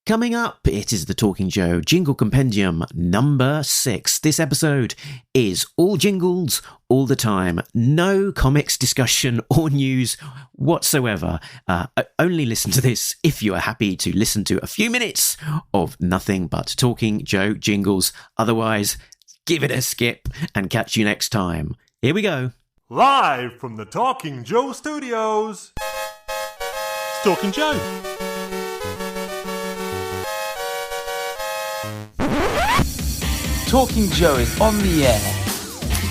Coming up, it is the Talking Joe Jingle Compendium number 6. This episode is all jingles, all the time. No comics discussion or news whatsoever. Only listen to this if you are happy to listen to a few minutes of nothing but Talking Joe Jingles. Otherwise, give it a skip and catch you next time. Here we go. Live from the Talking Joe studios. It's Talking Joe. Talking Joe is on the air.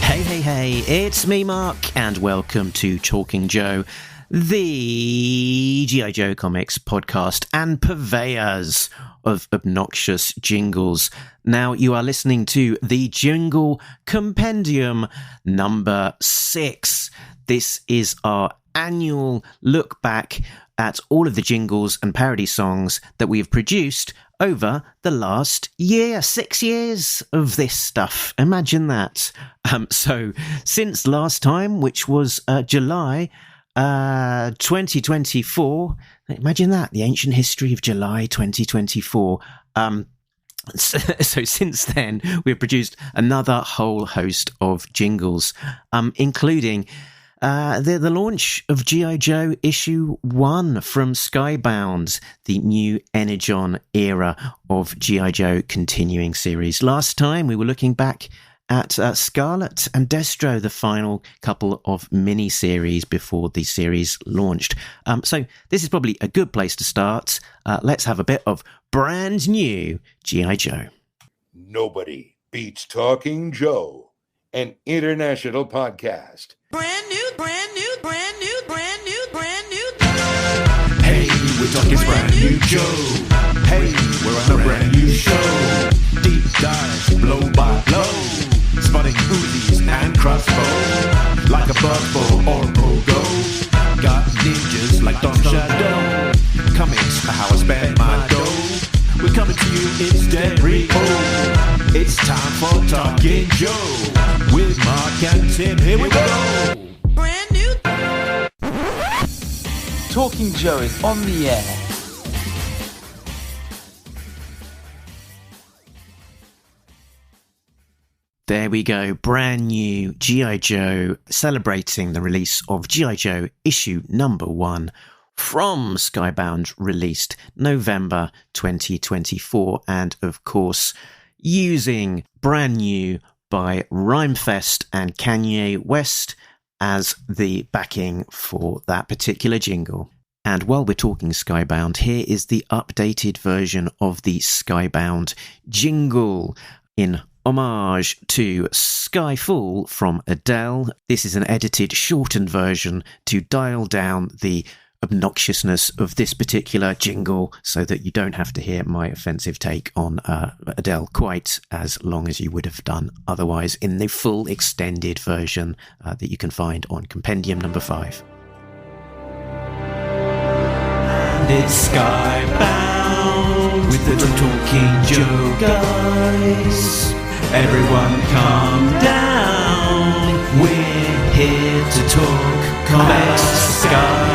Hey, it's me, Mark, and welcome to Talking Joe, the G.I. Joe comics podcast and purveyors of obnoxious jingles. Now, you are listening to the Jingle Compendium number 6. This is our annual look back at all of the jingles and parody songs that we have produced over the last year, 6 years of this stuff. Imagine that. So since last time, which was July 2024, imagine that, the ancient history of July 2024. So since then, we've produced another whole host of jingles, including the launch of G.I. Joe issue 1 from Skybound, the new Energon era of G.I. Joe continuing series. Last time we were looking back at Scarlet and Destro, the final couple of mini-series before the series launched. So this is probably a good place to start. Let's have a bit of brand new G.I. Joe. Nobody beats Talking Joe, an international podcast. Brand new. Hey, we're talking brand new Joe. Hey, we're on a brand new show. Deep dives, blow by blow. Spotting Uzis and crossbow. Like a buzzbow or a pogo. Got ninjas like Don Shadow. Comics are how I spend my dough. We're coming to you in stereo. It's time for Talking Joe. With Mark and Tim, here we go. Brand new. Talking Joe is on the air. There we go, brand new G.I. Joe, celebrating the release of G.I. Joe issue number 1 from Skybound, released November 2024, and of course using brand new by Rhymefest and Kanye West as the backing for that particular jingle. And while we're talking Skybound, here is the updated version of the Skybound Jingle in homage to Skyfall from Adele. This is an edited, shortened version to dial down the obnoxiousness of this particular jingle so that you don't have to hear my offensive take on Adele quite as long as you would have done otherwise in the full extended version that you can find on Compendium number 5. And it's Skybound with the Talking Joe guys. Everyone calm down. We're here to talk comics. Skybound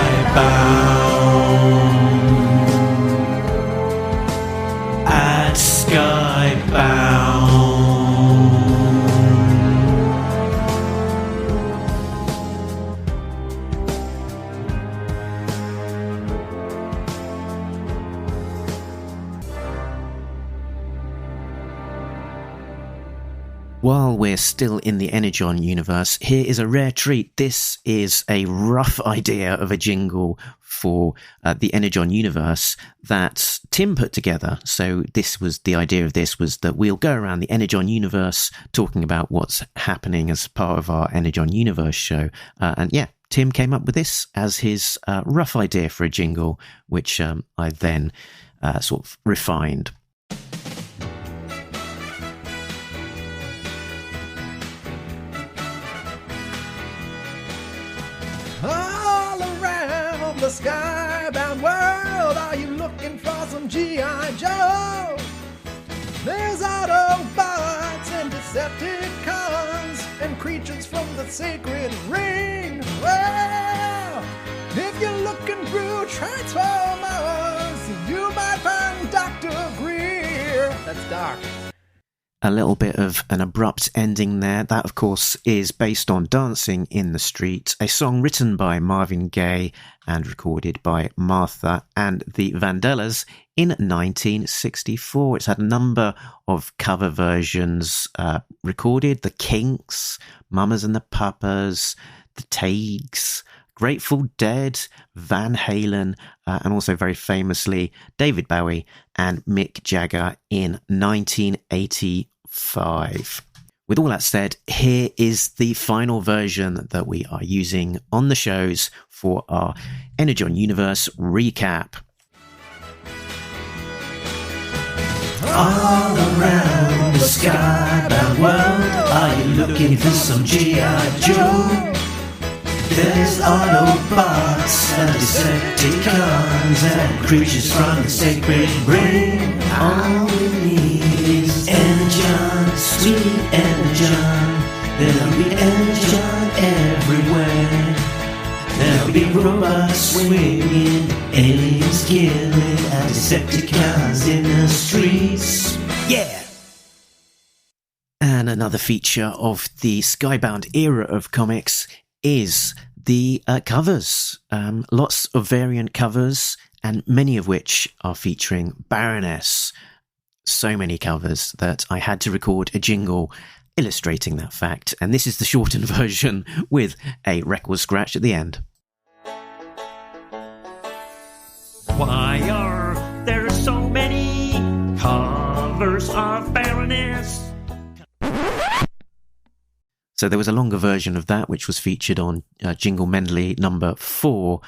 at Skybound. While we're still in the Energon universe, here is a rare treat. This is a rough idea of a jingle for the Energon universe that Tim put together. So the idea of this was that we'll go around the Energon universe talking about what's happening as part of our Energon universe show. And Tim came up with this as his rough idea for a jingle, which I then sort of refined. All around the skybound world, are you looking for some G.I. Joe? There's Autobots and Decepticons and creatures from the sacred ring. Well, if you're looking through Transformers, you might find Dr. That's dark. A little bit of an abrupt ending there. That, of course, is based on Dancing in the Street, a song written by Marvin Gaye and recorded by Martha and the Vandellas in 1964. It's had a number of cover versions recorded. The Kinks, Mamas and the Papas, the Tags, Grateful Dead, Van Halen, and also very famously David Bowie and Mick Jagger in 1985. With all that said, here is the final version that we are using on the shows for our Energon Universe recap. All around the skybound world, are you looking for some G.I. Joe? There's Autobots and Decepticons and creatures from the sacred brain. All we need is Energon, sweet Energon. There'll be Energon everywhere. There'll be robots swinging, aliens killing, and Decepticons in the streets. Yeah! And another feature of the Skybound era of comics is the covers. Lots of variant covers, and many of which are featuring Baroness. So many covers that I had to record a jingle illustrating that fact, and this is the shortened version with a record scratch at the end. Why are there so many covers of Baroness? So there was a longer version of that, which was featured on Jingle Medley number 4.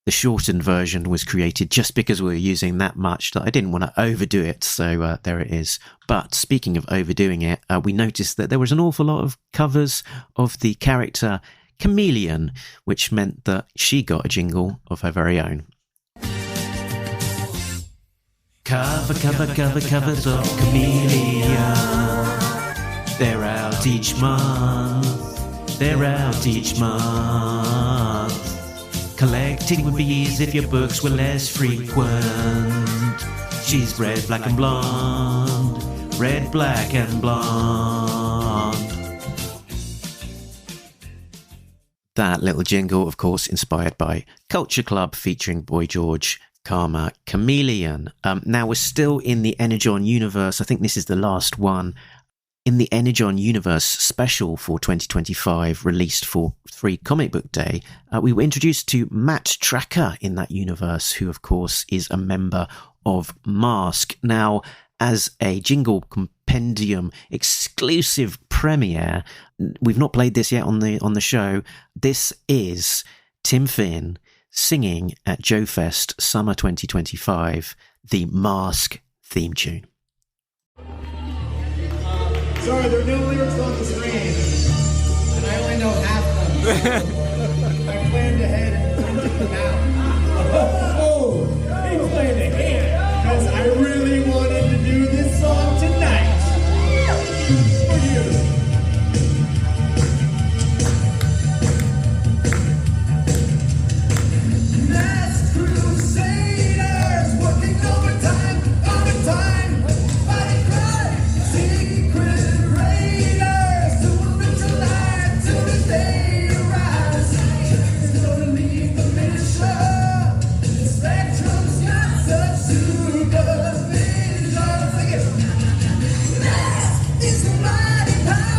The shortened version was created just because we were using that much that I didn't want to overdo it. So there it is. But speaking of overdoing it, we noticed that there was an awful lot of covers of the character Chameleon, which meant that she got a jingle of her very own. Covers of Chameleon. They're out each month. They're out each month. Collecting would be easy if your books were less frequent. She's red, black and blonde. Red, black and blonde. That little jingle, of course, inspired by Culture Club featuring Boy George, Karma, Chameleon. Now we're still in the Energon universe. I think this is the last one. In the Energon Universe special for 2025, released for Free Comic Book Day, we were introduced to Matt Tracker in that universe, who, of course, is a member of Mask. Now, as a Jingle Compendium exclusive premiere, we've not played this yet on the show. This is Tim Finn singing at Joe Fest Summer 2025, the Mask theme tune. Sorry, there are no lyrics on the screen, and I only know half of them. I planned ahead and printed them out. Oh, he planned ahead, because I really wanted to do this song tonight. For you. Masked Crusaders working overtime, fighting crime, secret. It's the mighty power.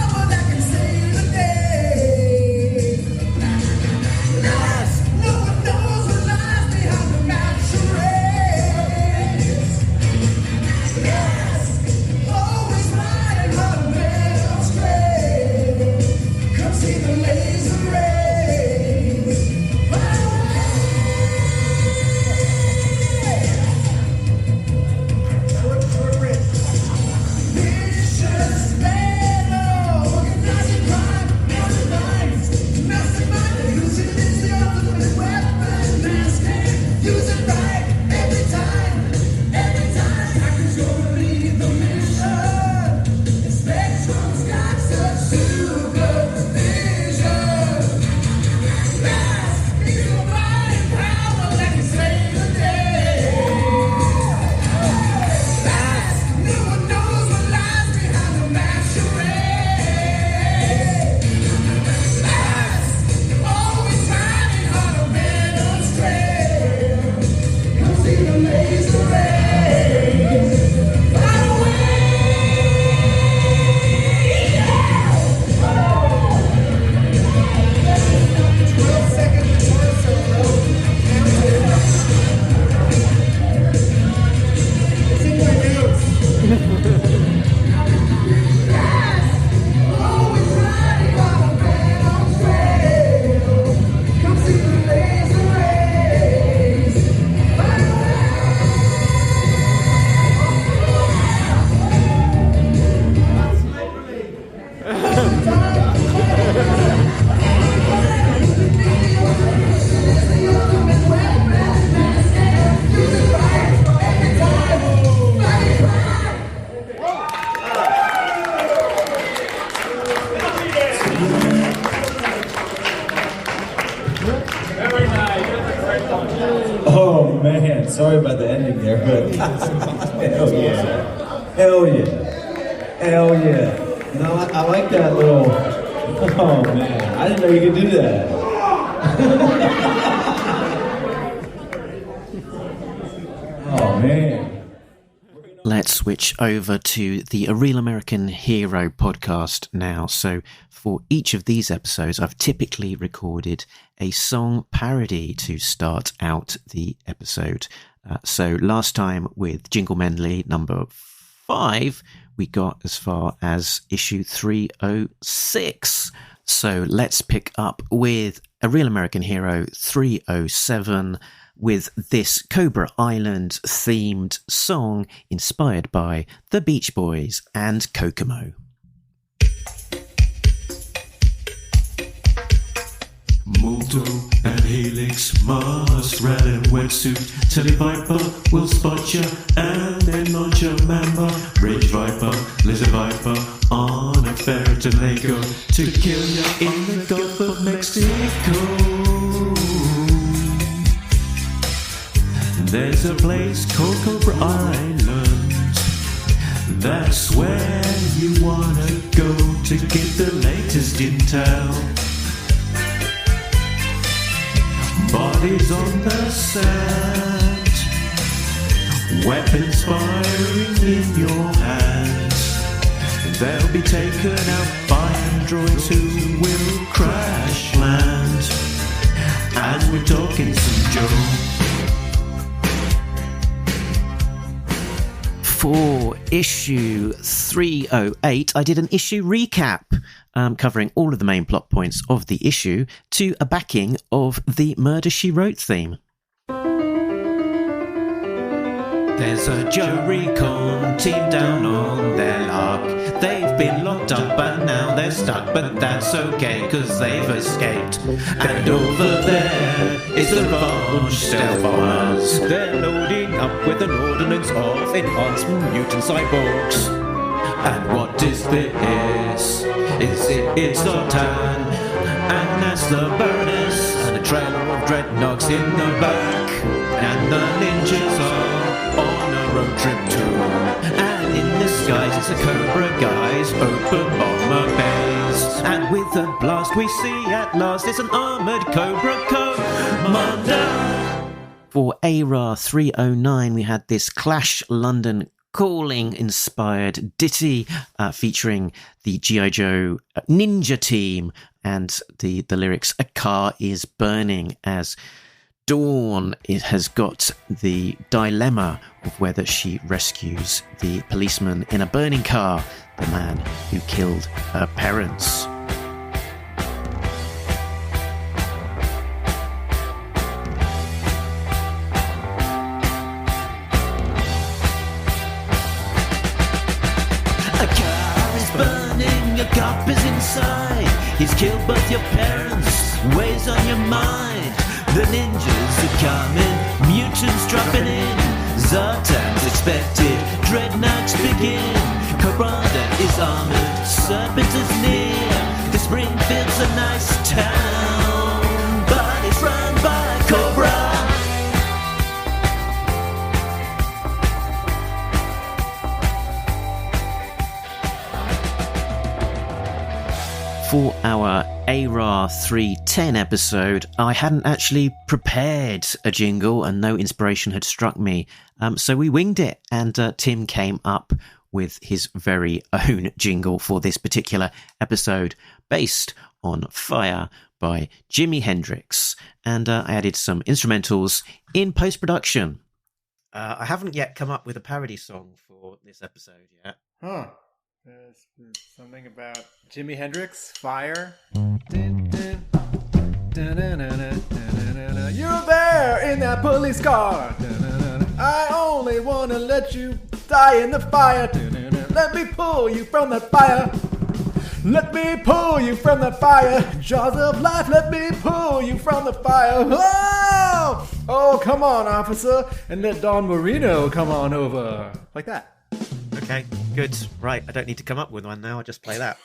Hell yeah. Hell yeah. Hell yeah. No, I like that little... Oh, man. I didn't know you could do that. Oh, man. Let's switch over to the A Real American Hero podcast now. So for each of these episodes, I've typically recorded a song parody to start out the episode. So last time with Jingle Medley number 5, we got as far as issue 306. So let's pick up with A Real American Hero 307 with this Cobra Island themed song inspired by the Beach Boys and Kokomo. Molto and Helix, Mars, Red and Wetsuit, Telly Viper will spot ya and then launch a Mamba, Rage Viper, Lizard Viper, on a ferret and they go to kill ya in the Gulf of Mexico. There's a place called Cobra Island, that's where you wanna go to get the latest intel. Bodies on the sand, weapons firing in your hands. They'll be taken out by androids who will crash land. And we're talking some Joe. For issue 308, I did an issue recap covering all of the main plot points of the issue to a backing of the Murder, She Wrote theme. There's a Joe Recon team down on their luck. They've been locked up and now they're stuck, but that's okay cause they've escaped. And over there is the Revenge Stealth Bombers. They're loading up with an ordnance of enhanced mutant cyborgs. And what is this? It's Zoltan, and that's the Baroness, and a trailer of dreadnoughts in the back. And the ninjas are on a road trip too. And in the skies it's the Cobra guys, open bomber bays. And with a blast we see at last it's an armoured Cobra commander. For ARA 309 we had this Clash London Calling inspired ditty featuring the G.I. Joe Ninja team, and the lyrics, a car is burning, as Dawn has got the dilemma of whether she rescues the policeman in a burning car, the man who killed her parents. Cop is inside, he's killed both your parents, weighs on your mind. The ninjas are coming, mutants dropping in, Zartan's expected, dreadnoughts begin. Corrada is armored, Serpent is near. The Springfield's a nice town, but it's run by Cobra. For our ARA 310 episode, I hadn't actually prepared a jingle and no inspiration had struck me. So we winged it, and Tim came up with his very own jingle for this particular episode based on Fire by Jimi Hendrix. And I added some instrumentals in post-production. I haven't yet come up with a parody song for this episode yet. Huh. There's something about Jimi Hendrix, Fire. You're there in that police car. I only want to let you die in the fire. Let me pull you from the fire. Let me pull you from the fire. Jaws of life, let me pull you from the fire. Oh, oh, come on, officer. And let Don Marino come on over. Like that. Okay, good. Right, I don't need to come up with one now. I'll just play that.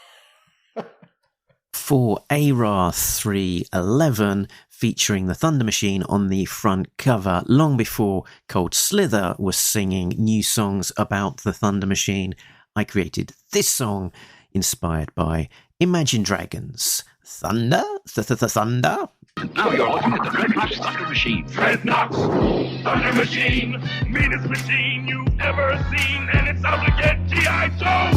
for ARAR 311, featuring the Thunder Machine on the front cover, long before Cold Slither was singing new songs about the Thunder Machine. I created this song, inspired by Imagine Dragons. Thunder? Thunder? Now you're looking at the Dreadnoughts Thunder Machine. Dreadnoughts Thunder Machine, meanest machine you've ever seen, and it's out to get G.I. Joe!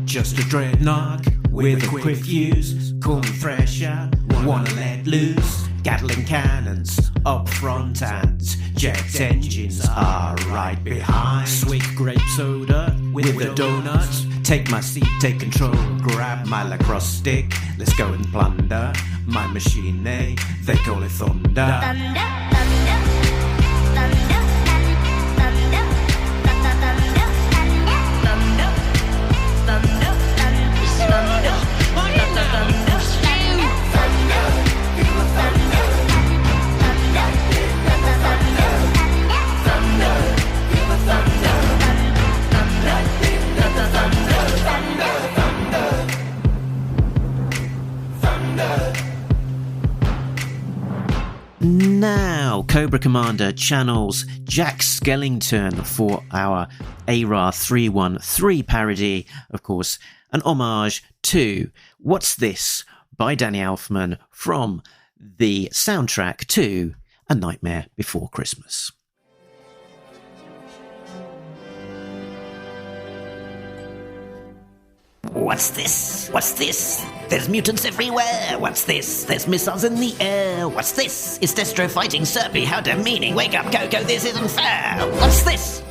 Just a dreadnought with a quick fuse. Call me Thresher, wanna let loose. Gatling cannons up front and jet engines are right behind. Sweet grape soda with a donut. Take my seat, take control, grab my lacrosse stick. Let's go and plunder my machine, they call it Thunder. Now, Cobra Commander channels Jack Skellington for our ARAR 313 parody, of course, an homage to What's This by Danny Elfman from the soundtrack to A Nightmare Before Christmas. What's this? What's this? There's mutants everywhere. What's this? There's missiles in the air. What's this? It's Destro fighting Serpy. How demeaning. Wake up, Coco, this isn't fair. What's this?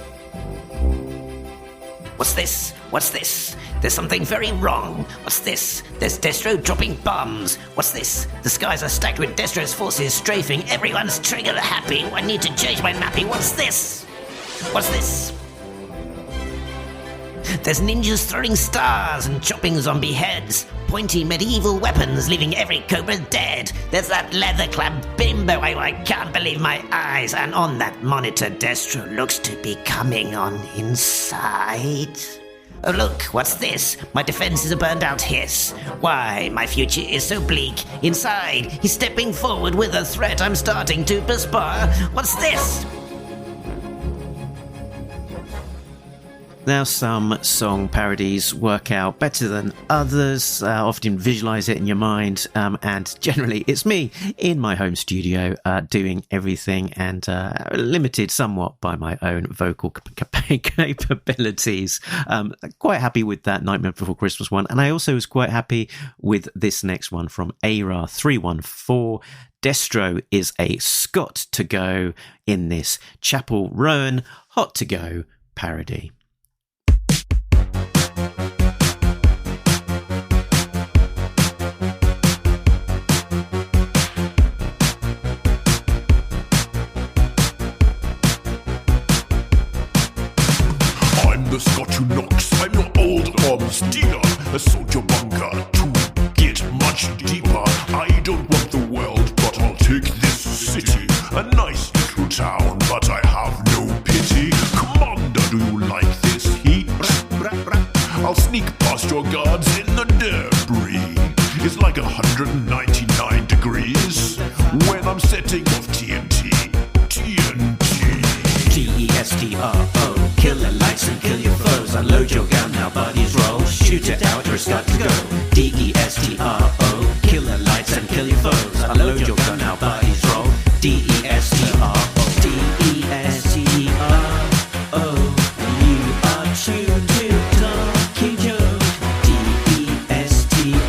What's this? What's this? There's something very wrong. What's this? There's Destro dropping bombs. What's this? The skies are stacked with Destro's forces strafing. Everyone's trigger happy. I need to change my mappy. What's this? What's this? There's ninjas throwing stars and chopping zombie heads. Pointy medieval weapons leaving every cobra dead. There's that leather-clad bimbo. I can't believe my eyes. And on that monitor, Destro looks to be coming on inside. Oh look, what's this? My defenses are burned out hiss. Why, my future is so bleak. Inside, he's stepping forward with a threat. I'm starting to perspire. What's this? Now, some song parodies work out better than others. Often visualize it in your mind, and generally it's me in my home studio doing everything, and limited somewhat by my own vocal capabilities. Quite happy with that Nightmare Before Christmas one, and I also was quite happy with this next one from ARAR 314. Destro is a Scot to go in this Chapel Rowan Hot to Go parody. The Scot who knocks, I'm your old arms dealer, a soldier bunker to get much deeper. I don't want the world, but I'll take this city, a nice little town, but I have no pity. Commander, do you like this heat? I'll sneak past your guards in the debris. It's like 199 degrees when I'm setting off TNT. T-E-S-T-R-O. Kill the lights and kill your foes. Unload your gun, now buddies roll. Shoot it out, you're a Scot to go. D-E-S-T-R-O. Kill the lights and kill your foes. Unload your gun, now buddies roll. D-E-S-T-R-O. D-E-S-T-R-O. You are tuned to Talking Joe. D-E-S-T-R-O.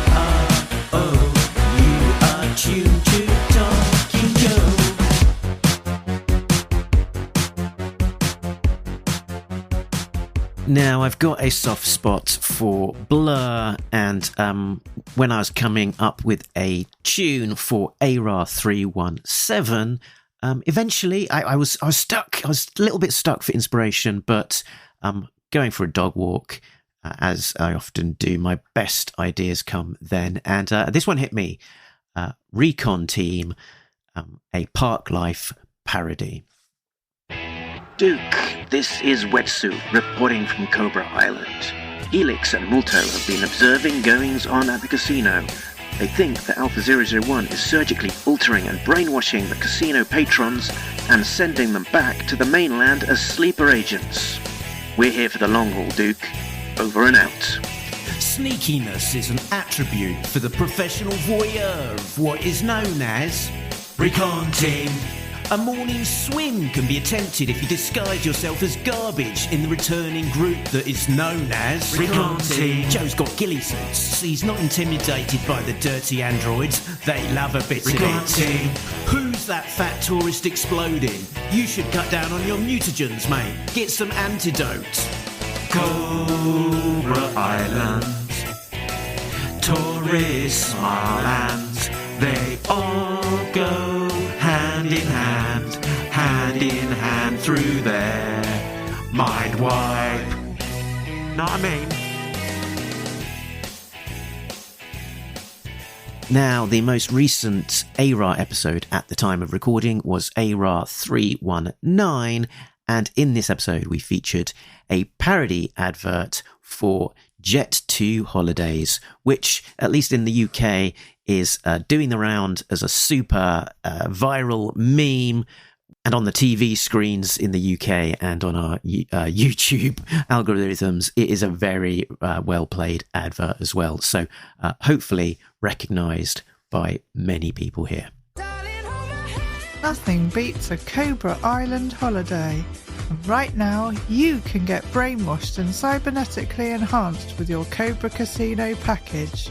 You are tuned to Talking Joe. Now, I've got a soft spot for Blur, and when I was coming up with a tune for ARAR 317, eventually I was stuck. I was a little bit stuck for inspiration, but going for a dog walk, as I often do, my best ideas come then. And this one hit me. Recon Team, a Park Life parody. Duke, this is Wetsuit reporting from Cobra Island. Helix and Multo have been observing goings-on at the casino. They think that Alpha 001 is surgically altering and brainwashing the casino patrons and sending them back to the mainland as sleeper agents. We're here for the long haul, Duke. Over and out. Sneakiness is an attribute for the professional voyeur of what is known as reconting. A morning swim can be attempted if you disguise yourself as garbage in the returning group that is known as reconting. Joe's got ghillie suits, so he's not intimidated by the dirty androids. They love a bit of it. Who's that fat tourist exploding? You should cut down on your mutagens, mate. Get some antidote. Cobra Island, tourist smilands, they all go hand in hand through their mind wipe. Know what I mean? Now, the most recent ARA episode at the time of recording was ARA 319, and in this episode we featured a parody advert for Jet2 Holidays, which, at least in the UK, is doing the round as a super viral meme, and on the TV screens in the UK and on our YouTube algorithms, it is a very well played advert as well. So hopefully recognised by many people here. Nothing beats a Cobra Island holiday. And right now, you can get brainwashed and cybernetically enhanced with your Cobra Casino package.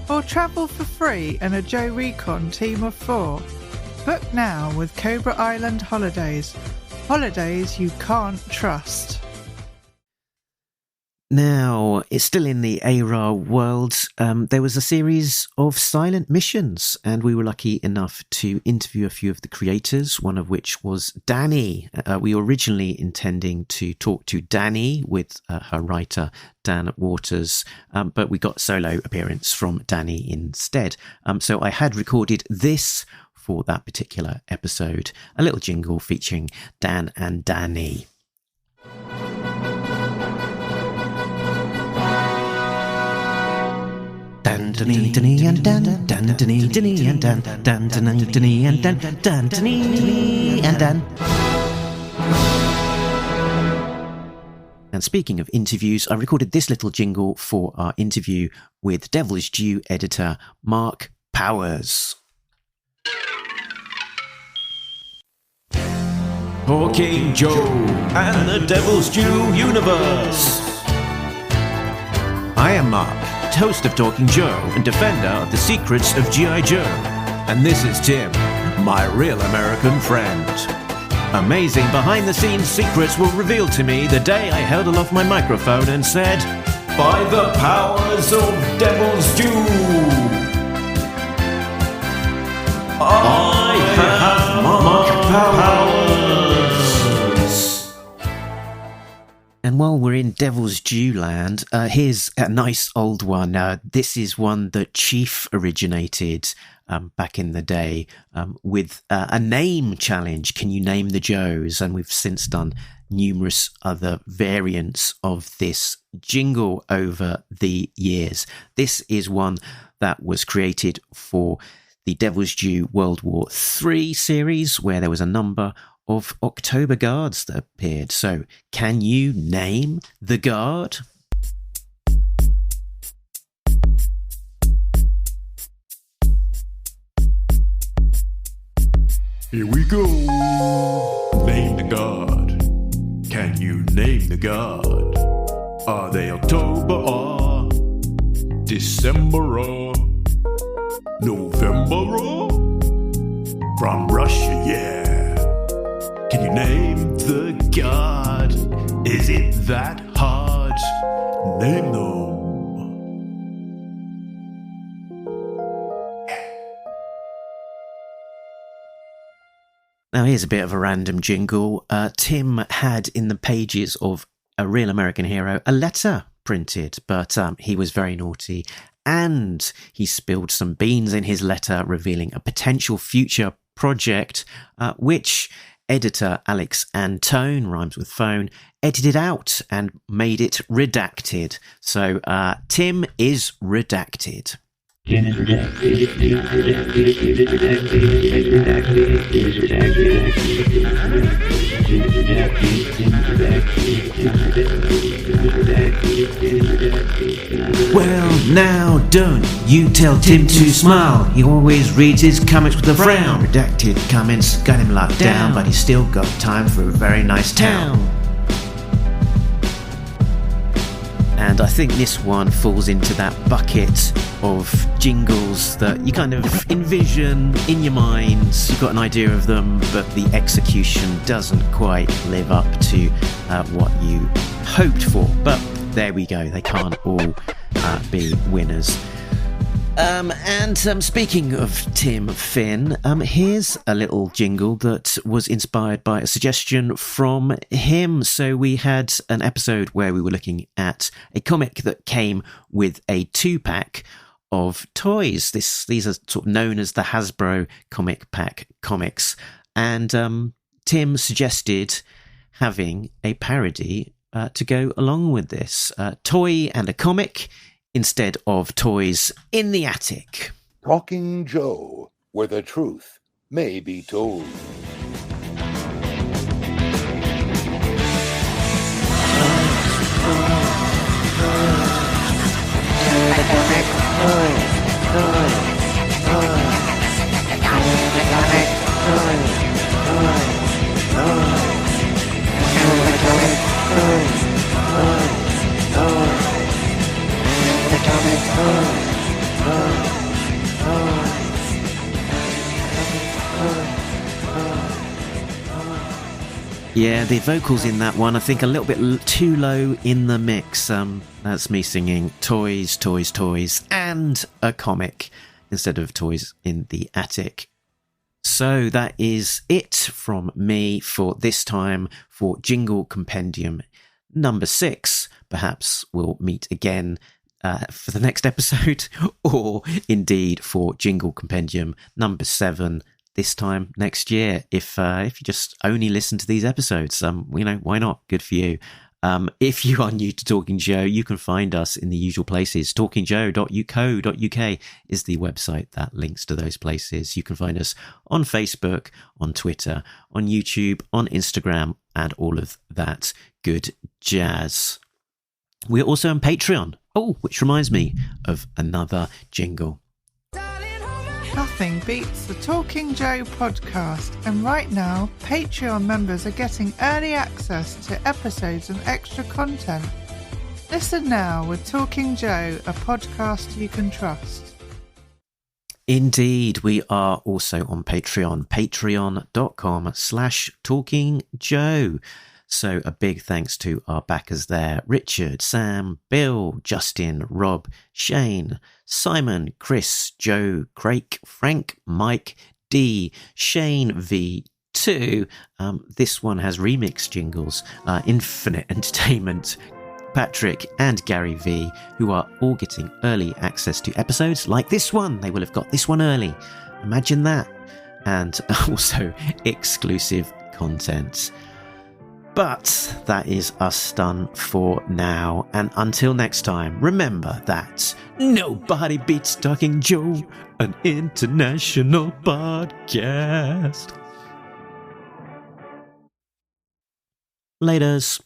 Or travel for free in a Joe Recon team of 4. Book now with Cobra Island Holidays. Holidays you can't trust. Now, it's still in the ARA world. There was a series of silent missions, and we were lucky enough to interview a few of the creators, one of which was Danny. We were originally intending to talk to Danny with her writer, Dan Waters, but we got solo appearance from Danny instead. So I had recorded this for that particular episode, a little jingle featuring Dan and Danny. Dan Danny and Dan Dan Danny and Dan Dan Danny and Dan Dan Danny and Dan. And speaking of interviews, I recorded this little jingle for our interview with Devil's Due editor Mark Powers. Talking Joe and the Devil's Due universe. I am Mark, host of Talking Joe and defender of the secrets of G.I. Joe. And this is Tim, my real American friend. Amazing behind-the-scenes secrets were revealed to me the day I held aloft my microphone and said, "By the powers of Devil's Due, I have Mark Powers." And while we're in Devil's Due land, here's a nice old one. This is one that Chief originated back in the day with a name challenge. Can you name the Joes? And we've since done numerous other variants of this jingle over the years. This is one that was created for the Devil's Due World War III series, where there was a number of October Guards that appeared. So, can you name the Guard? Here we go. Name the Guard. Can you name the Guard? Are they October or December or November or from Russia? Yeah. Can you name the Guard? Is it that hard? Name them. Now here's a bit of a random jingle. Tim had in the pages of A Real American Hero a letter printed, but he was very naughty and he spilled some beans in his letter revealing a potential future project, which editor Alex Antone, rhymes with phone, edited out and made it redacted. So Tim is redacted. Well, now don't you tell Tim to smile. He always reads his comments with a frown. Redacted comments got him locked down, but he's still got time for a very nice town. And I think this one falls into that bucket of jingles that you kind of envision in your mind. You've got an idea of them, but the execution doesn't quite live up to what you hoped for. But there we go. They can't all be winners. And speaking of Tim Finn, here's a little jingle that was inspired by a suggestion from him. So we had an episode where we were looking at a comic that came with a 2-pack of toys. These are sort of known as the Hasbro Comic Pack comics. And Tim suggested having a parody to go along with this. Toy and a comic instead of Toys in the Attic. Talking Joe, where the truth may be told. Yeah, the vocals in that one, I think, a little bit too low in the mix. That's me singing toys, toys, toys, and a comic instead of Toys in the Attic. So that is it from me for this time for Jingle Compendium number 6. Perhaps we'll meet again for the next episode, or indeed for Jingle Compendium number 7 this time next year. If you just only listen to these episodes, why not? Good for you. If you are new to Talking Joe, you can find us in the usual places. talkingjoe.co.uk is the website that links to those places. You can find us on Facebook, on Twitter, on YouTube, on Instagram, and all of that good jazz. We're also on Patreon. Oh, which reminds me of another jingle. Nothing beats the Talking Joe podcast, and right now, Patreon members are getting early access to episodes and extra content. Listen now with Talking Joe, a podcast you can trust. Indeed, we are also on Patreon, patreon.com/talkingjoe. So a big thanks to our backers there: Richard, Sam, Bill, Justin, Rob, Shane, Simon, Chris, Joe, Craig, Frank, Mike, D, Shane V2. This one has remix jingles, Infinite Entertainment, Patrick and Gary V, who are all getting early access to episodes like this one. They will have got this one early. Imagine that. And also exclusive content. But that is us done for now. And until next time, remember that nobody beats Talking Joe, an international podcast. Laters.